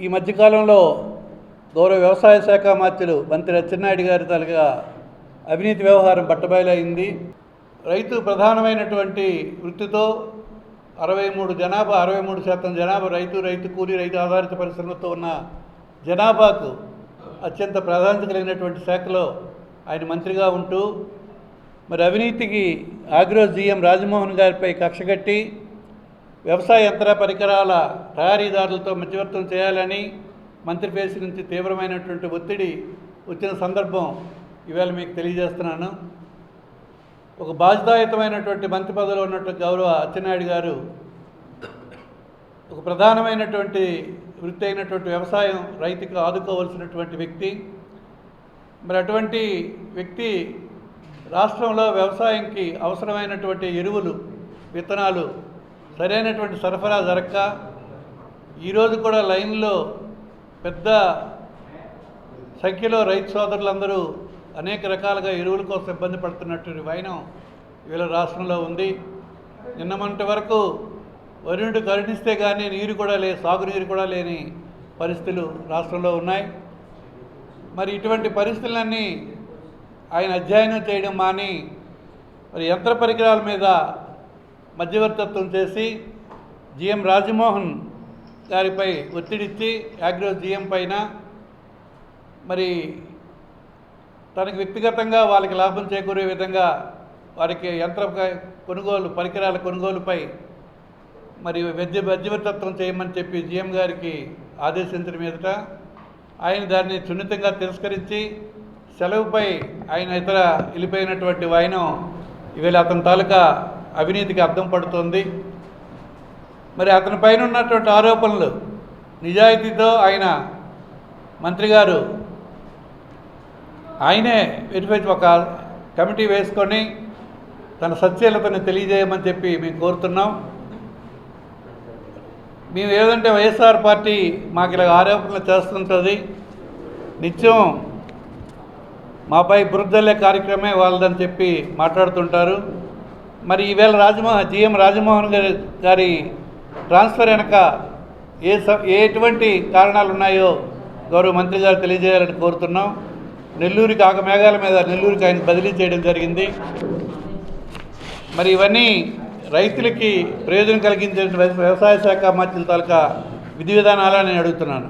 ఈ మధ్యకాలంలో గౌరవ వ్యవసాయ శాఖ మంత్రులు మంత్రి అచ్చెన్నాయుడు గారి తాలూకా అవినీతి వ్యవహారం బట్టబయలైంది. రైతు ప్రధానమైనటువంటి వృత్తితో 63% జనాభా రైతు కూలీ రైతు ఆధారిత పరిశ్రమలతో ఉన్న జనాభాకు అత్యంత ప్రాధాన్యత కలిగినటువంటి శాఖలో ఆయన మంత్రిగా ఉంటూ మరి అవినీతికి ఆగ్రో జీఎం రాజమోహన్ గారిపై కక్షగట్టి వ్యవసాయ యంత్ర పరికరాల తయారీదారులతో మధ్యవర్తం చేయాలని మంత్రి ఫేస్ నుంచి తీవ్రమైనటువంటి ఒత్తిడి వచ్చిన సందర్భం ఇవాళ మీకు తెలియజేస్తున్నాను. ఒక బాధ్యతాయుతమైనటువంటి మంత్రి పదవిలో ఉన్నటువంటి గౌరవ అచ్చెన్నాయుడు గారు ఒక ప్రధానమైనటువంటి వృత్తి అయినటువంటి వ్యవసాయం రైతుకు ఆదుకోవాల్సినటువంటి వ్యక్తి. మరి అటువంటి వ్యక్తి రాష్ట్రంలో వ్యవసాయంకి అవసరమైనటువంటి ఎరువులు విత్తనాలు సరైనటువంటి సరఫరా జరగక ఈరోజు కూడా లైన్లో పెద్ద సంఖ్యలో రైతు సోదరులందరూ అనేక రకాలుగా ఎరువుల కోసం ఇబ్బంది పడుతున్నటువంటి వైనం ఇవాళ రాష్ట్రంలో ఉంది. నిన్న మొన్నటి వరకు వరుణుడు కరుణిస్తే కానీ నీరు కూడా సాగునీరు కూడా లేని పరిస్థితులు రాష్ట్రంలో ఉన్నాయి. మరి ఇటువంటి పరిస్థితులన్నీ ఆయన అధ్యయనం చేయడం మాని మరి యంత్ర పరికరాల మీద మధ్యవర్తిత్వం చేసి జీఎం రాజమోహన్ గారిపై ఒత్తిడిచ్చి అగ్రో జీఎం పైన మరి తనకు వ్యక్తిగతంగా వాళ్ళకి లాభం చేకూరే విధంగా వారికి యంత్ర కొనుగోలు పరికరాల కొనుగోలుపై మరి మధ్యవర్తిత్వం చేయమని చెప్పి జీఎం గారికి ఆదేశించిన మీదట ఆయన దాన్ని సున్నితంగా తిరస్కరించి సెలవుపై ఆయన ఇతర వెళ్ళిపోయినటువంటి వైనం ఇవాళ అతని తాలూకా అవినీతికి అర్థం పడుతుంది. మరి అతని పైన ఉన్నటువంటి ఆరోపణలు నిజాయితీతో ఆయన మంత్రి గారు ఆయనే వెరిఫై ఒక కమిటీ వేసుకొని తన సత్యలతను తెలియజేయమని చెప్పి మేము కోరుతున్నాం. మేము ఏదంటే వైఎస్ఆర్ పార్టీ మాకు ఇలా ఆరోపణలు చేస్తుంటుంది, నిత్యం మాపై బురదల్లే కార్యక్రమే వాళ్ళదని చెప్పి మాట్లాడుతుంటారు. మరి ఈవేళ జీఎం రాజమోహన్ గారి ట్రాన్స్ఫర్ వెనక ఎటువంటి కారణాలు ఉన్నాయో గౌరవ మంత్రి గారు తెలియజేయాలని కోరుతున్నాం. నెల్లూరుకి ఆగమేఘాల మీద నెల్లూరుకి ఆయన బదిలీ చేయడం జరిగింది. మరి ఇవన్నీ రైతులకి ప్రయోజనం కలిగించే వ్యవసాయ శాఖ మంత్రుల తాలూకా విధి విధానాలని నేను అడుగుతున్నాను.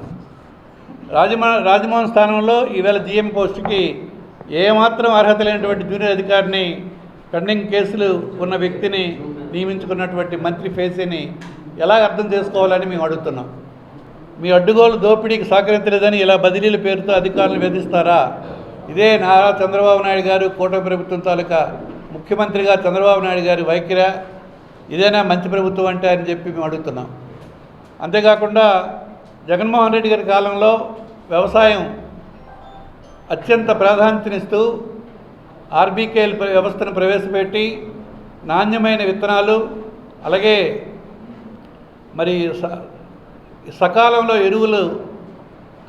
రాజమోహన్ స్థానంలో ఈవేళ జీఎం పోస్టుకి ఏమాత్రం అర్హత లేనటువంటి జూనియర్ అధికారిని పెండింగ్ కేసులు ఉన్న వ్యక్తిని నియమించుకున్నటువంటి మంత్రి ఫేసీని ఎలా అర్థం చేసుకోవాలని మేము అడుగుతున్నాం. మీ అడ్డుగోలు దోపిడీకి సహకరించలేదని ఇలా బదిలీల పేరుతో అధికారులను వేధిస్తారా? ఇదే నారా చంద్రబాబు నాయుడు గారు కూటమి ప్రభుత్వం తాలూకా ముఖ్యమంత్రిగా చంద్రబాబు నాయుడు గారి వైఖరి ఇదేనా మంచి ప్రభుత్వం అంటే అని చెప్పి మేము అడుగుతున్నాం. అంతేకాకుండా జగన్మోహన్ రెడ్డి గారి కాలంలో వ్యవసాయం అత్యంత ప్రాధాన్యతనిస్తూ ఆర్బీకేఎల్ వ్యవస్థను ప్రవేశపెట్టి నాణ్యమైన విత్తనాలు అలాగే మరి సకాలంలో ఎరువులు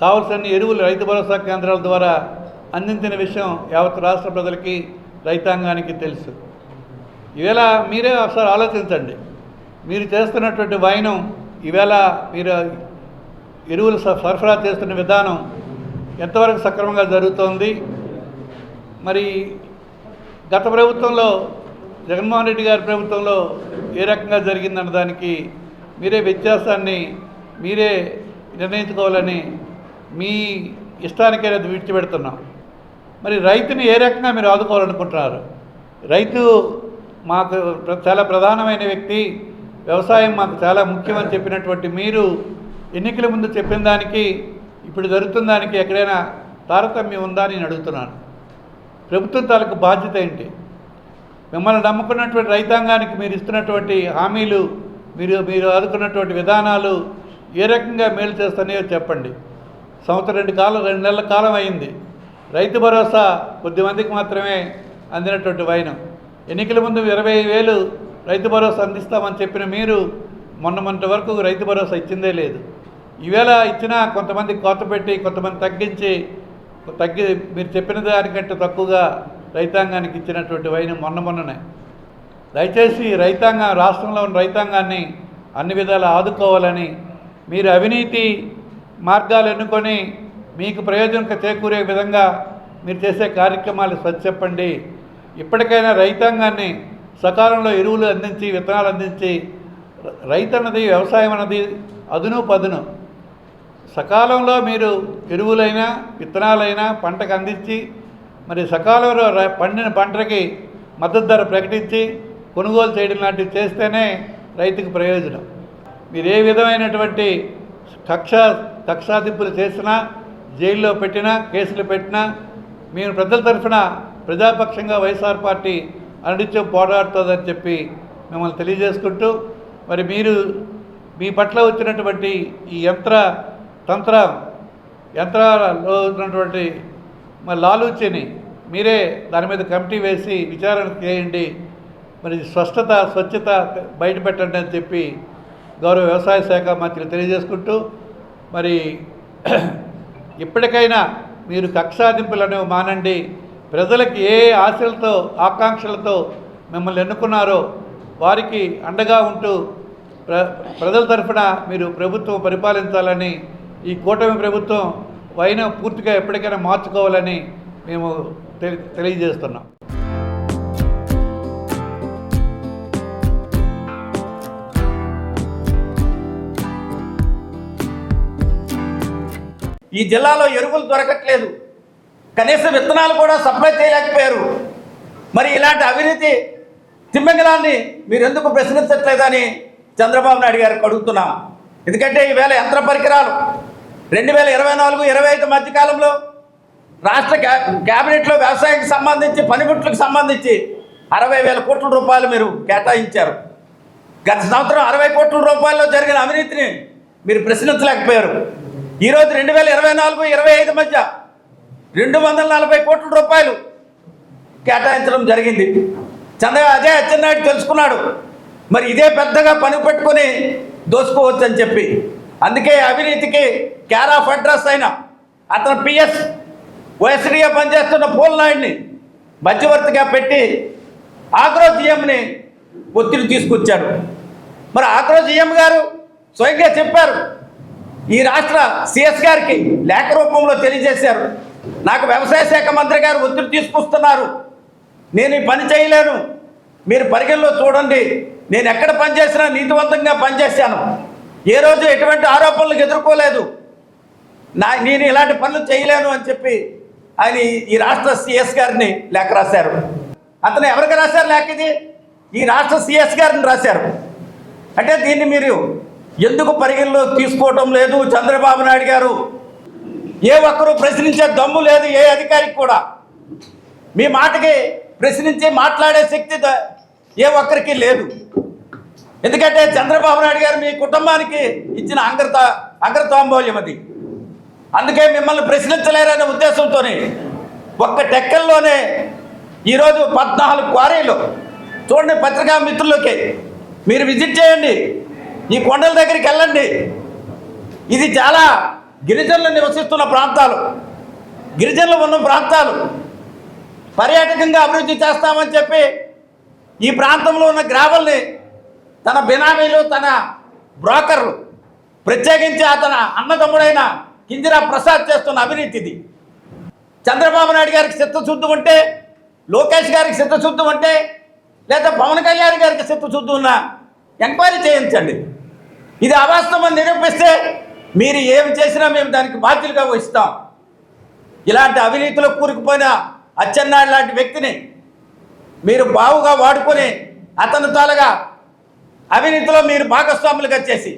కావాల్సిన ఎరువులు రైతు భరోసా కేంద్రాల ద్వారా అందించిన విషయం యావత్ రాష్ట్ర ప్రజలకి రైతాంగానికి తెలుసు. ఈవేళ మీరే ఒకసారి ఆలోచించండి. మీరు చేస్తున్నటువంటి వైనం ఈవేళ మీరు ఎరువులు సరఫరా చేస్తున్న విధానం ఎంతవరకు సక్రమంగా జరుగుతోంది? మరి గత ప్రభుత్వంలో జగన్మోహన్ రెడ్డి గారి ప్రభుత్వంలో ఏ రకంగా జరిగిందన్న దానికి మీరే వ్యత్యాసాన్ని మీరే నిర్ణయించుకోవాలని మీ ఇష్టానికే విడిచిపెడుతున్నాం. మరి రైతుని ఏ రకంగా మీరు ఆదుకోవాలనుకుంటున్నారు? రైతు మాకు చాలా ప్రధానమైన వ్యక్తి, వ్యవసాయం మాకు చాలా ముఖ్యమని చెప్పినటువంటి మీరు ఎన్నికల ముందు చెప్పిన దానికి ఇప్పుడు జరుగుతున్న దానికి ఎక్కడైనా తారతమ్యం ఉందా అని నేను అడుగుతున్నాను. ప్రభుత్వం తాలూకు బాధ్యత ఏంటి? మిమ్మల్ని నమ్ముకున్నటువంటి రైతాంగానికి మీరు ఇస్తున్నటువంటి హామీలు మీరు ఆదుకున్నటువంటి విధానాలు ఏ రకంగా మేలు చేస్తున్నాయో చెప్పండి. సంవత్సరం 2 నెలల కాలం అయింది. రైతు భరోసా కొద్దిమందికి మాత్రమే అందినటువంటి వైనం. ఎన్నికల ముందు 20,000 రైతు భరోసా అందిస్తామని చెప్పిన మీరు మొన్నటి వరకు రైతు భరోసా ఇచ్చిందే లేదు. ఈవేళ ఇచ్చినా కొంతమంది కోత పెట్టి కొంతమంది తగ్గి మీరు చెప్పిన దానికంటే తక్కువగా రైతాంగానికి ఇచ్చినటువంటి వైనం మొన్ననే. దయచేసి రాష్ట్రంలో ఉన్న రైతాంగాన్ని అన్ని విధాలా ఆదుకోవాలని, మీరు అవినీతి మార్గాలు ఎన్నుకొని మీకు ప్రయోజనం చేకూరే విధంగా మీరు చేసే కార్యక్రమాలు చెప్పండి. ఇప్పటికైనా రైతాంగాన్ని సకాలంలో ఎరువులు అందించి విత్తనాలు అందించి రైతు అన్నది వ్యవసాయం అన్నది అదును పదును. సకాలంలో మీరు ఎరువులైనా విత్తనాలైనా పంటకు అందించి మరి సకాలంలో పండిన పంటకి మద్దతు ధర ప్రకటించి కొనుగోలు చేయడం లాంటివి చేస్తేనే రైతుకు ప్రయోజనం. మీరు ఏ విధమైనటువంటి కక్షాదింపులు చేసినా, జైల్లో పెట్టినా, కేసులు పెట్టినా మేము ప్రజల తరఫున ప్రజాపక్షంగా వైఎస్ఆర్ పార్టీ అనిత్యం పోరాడుతుందని చెప్పి మిమ్మల్ని తెలియజేసుకుంటూ, మరి మీరు మీ పట్ల వచ్చినటువంటి ఈ యంత్రాలలో ఉన్నటువంటి మరి లాలూచిని మీరే దాని మీద కమిటీ వేసి విచారణ చేయండి, మరి స్వచ్ఛత బయటపెట్టండి అని చెప్పి గౌరవ వ్యవసాయ శాఖ మంత్రులు తెలియజేసుకుంటూ, మరి ఇప్పటికైనా మీరు కక్షాదింపులు అనేవి మానండి. ప్రజలకి ఏ ఆశలతో ఆకాంక్షలతో మిమ్మల్ని ఎన్నుకున్నారో వారికి అండగా ఉంటూ ప్రజల తరఫున మీరు ప్రభుత్వం పరిపాలించాలని, ఈ కూటమి ప్రభుత్వం వైనం పూర్తిగా ఎప్పటికైనా మార్చుకోవాలని మేము తెలియజేస్తున్నాం. ఈ జిల్లాలో ఎరువులు దొరకట్లేదు, కనీసం విత్తనాలు కూడా సప్లై చేయలేకపోయారు. మరి ఇలాంటి అవినీతి తిమ్మింగళాన్ని మీరు ఎందుకు ప్రశ్నించట్లేదని చంద్రబాబు నాయుడు గారికి అడుగుతున్నాం. ఎందుకంటే ఈవేళ యంత్ర పరికరాలు 2024-25 మధ్యకాలంలో రాష్ట్ర క్యాబినెట్లో వ్యవసాయానికి సంబంధించి పనిముట్లకు సంబంధించి 60,000 కోట్ల రూపాయలు మీరు కేటాయించారు. గత సంవత్సరం 60 కోట్ల రూపాయల్లో జరిగిన అవినీతిని మీరు ప్రశ్నించలేకపోయారు. ఈరోజు 2024-25 మధ్య 240 కోట్ల రూపాయలు కేటాయించడం జరిగింది. అజయ్ అచ్చెన్నాయుడు తెలుసుకున్నాడు, మరి ఇదే పెద్దగా పని పెట్టుకొని దోచుకోవచ్చు అని చెప్పి. అందుకే అవినీతికి కేర్ ఆఫ్ అడ్రస్ అయిన అతను పిఎస్ ఓఎస్డీగా పనిచేస్తున్న పోల్నాయుడిని మధ్యవర్తిగా పెట్టి ఆగ్రో జిఎంని ఒత్తిడి తీసుకొచ్చాడు. మరి ఆగ్రో జిఎం గారు స్వయంగా చెప్పారు, ఈ రాష్ట్ర సిఎస్ గారికి లేఖ రూపంలో తెలియజేశారు, నాకు వ్యవసాయ శాఖ మంత్రి గారు ఒత్తిడి తీసుకొస్తున్నారు, నేను ఈ పని చేయలేను, మీరు పరిగణలో చూడండి, నేను ఎక్కడ పనిచేసినా నీతివంతంగా పనిచేశాను, ఏ రోజు ఎటువంటి ఆరోపణలకు ఎదుర్కోలేదు, నేను ఇలాంటి పనులు చేయలేను అని చెప్పి ఆయన ఈ రాష్ట్ర సిఎస్ గారిని లేఖ రాశారు. అతను ఎవరికి రాశారు లేఖ? ఇది ఈ రాష్ట్ర సిఎస్ గారిని రాశారు. అంటే దీన్ని మీరు ఎందుకు పరిగణలో తీసుకోవటం లేదు చంద్రబాబు నాయుడు గారు? ఏ ఒక్కరూ ప్రశ్నించే దమ్ము లేదు ఏ అధికారికి కూడా. మీ మాటకి ప్రశ్నించి మాట్లాడే శక్తి ఏ ఒక్కరికి లేదు. ఎందుకంటే చంద్రబాబు నాయుడు గారు మీ కుటుంబానికి ఇచ్చిన అంగరతాంబూల్యం అది. అందుకే మిమ్మల్ని ప్రశ్నించలేరనే ఉద్దేశంతోనే ఒక్క టెక్కల్లోనే ఈరోజు 14 క్వారీలు చూడండి. పత్రికా మిత్రులకి మీరు విజిట్ చేయండి, ఈ కొండల దగ్గరికి వెళ్ళండి. ఇది చాలా గిరిజనులు నివసిస్తున్న ప్రాంతాలు, గిరిజనులు ఉన్న ప్రాంతాలు. పర్యాటకంగా అభివృద్ధి చేస్తామని చెప్పి ఈ ప్రాంతంలో ఉన్న గ్రామాల్ని తన బినామీలు, తన బ్రోకర్లు, ప్రత్యేకించి అతని అన్నదమ్ముడైన కింజరా ప్రసాద్ చేస్తున్న అవినీతిది. చంద్రబాబు నాయుడు గారికి చిత్తశుద్ధి ఉంటే, లోకేష్ గారికి చిత్తశుద్ధి ఉంటే, లేదా పవన్ కళ్యాణ్ గారికి చిత్తశుద్ధి ఉన్నా ఎంక్వైరీ చేయించండి. ఇది అవాస్తవం నిరూపిస్తే మీరు ఏం చేసినా మేము దానికి బాధ్యులుగా వహిస్తాం. ఇలాంటి అవినీతిలో కూరుకుపోయిన అచ్చెన్నాయుడు లాంటి వ్యక్తిని మీరు బావుగా వాడుకొని అతను తాలగా అవినీతిలో మీరు భాగస్వాములుగా చేసి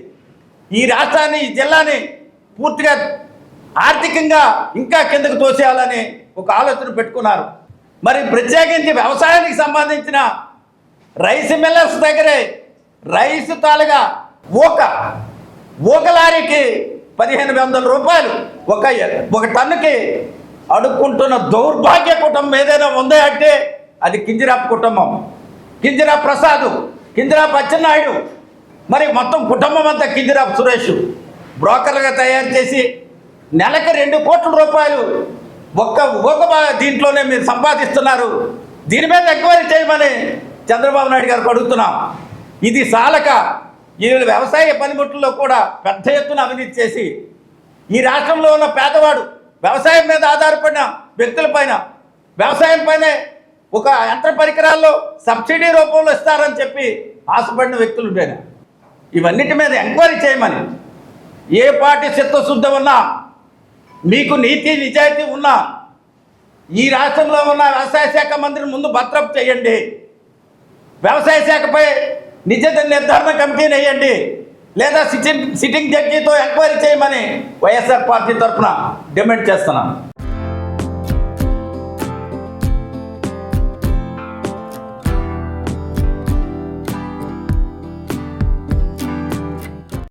ఈ రాష్ట్రాన్ని, ఈ జిల్లాని పూర్తిగా ఆర్థికంగా ఇంకా కిందకు తోసేయాలని ఒక ఆలోచన పెట్టుకున్నారు. మరి ప్రత్యేకించి వ్యవసాయానికి సంబంధించిన రైస్ మిల్లర్స్ దగ్గరే రైస్ తాలుగా ఊక లారీకి 1,500 రూపాయలు ఒక టన్నుకి అడుక్కుంటున్న దౌర్భాగ్య కుటుంబం ఏదైనా ఉందా అంటే అది కింజరాపు కుటుంబం. కింజరాపు ప్రసాద్, కింజరాపు అచ్చెన్నాయుడు, మరి మొత్తం కుటుంబం అంతా కింజరాపు సురేష్ బ్రోకర్లుగా తయారు చేసి నెలకి 2 కోట్ల రూపాయలు ఒక్క దీంట్లోనే మీరు సంపాదిస్తున్నారు. దీని మీద ఎంక్వైరీ చేయమని చంద్రబాబు నాయుడు గారికి అడుగుతున్నాం. ఇది సాలక వీళ్ళు వ్యవసాయ పనిముట్లలో కూడా పెద్ద ఎత్తున అవినీతి చేసి ఈ రాష్ట్రంలో ఉన్న పేదవాడు వ్యవసాయం మీద ఆధారపడిన వ్యక్తులపైన, వ్యవసాయం పైనే ఒక యంత్ర పరికరాల్లో సబ్సిడీ రూపంలో ఇస్తారని చెప్పి ఆశపడిన వ్యక్తులపైన ఇవన్నిటి మీద ఎంక్వైరీ చేయమని, ఏ పార్టీ చిత్తశుద్ధి ఉన్నా, మీకు నీతి నిజాయితీ ఉన్నా ఈ రాష్ట్రంలో ఉన్న వ్యవసాయ శాఖ మంత్రిని ముందు బర్తరఫ్ చేయండి. వ్యవసాయ శాఖపై నిజ నిర్ధారణ కమిటీని వేయండి, లేదా సిట్టింగ్ జడ్జితో ఎంక్వైరీ చేయమని వైఎస్ఆర్ పార్టీ తరఫున డిమాండ్ చేస్తున్నాను.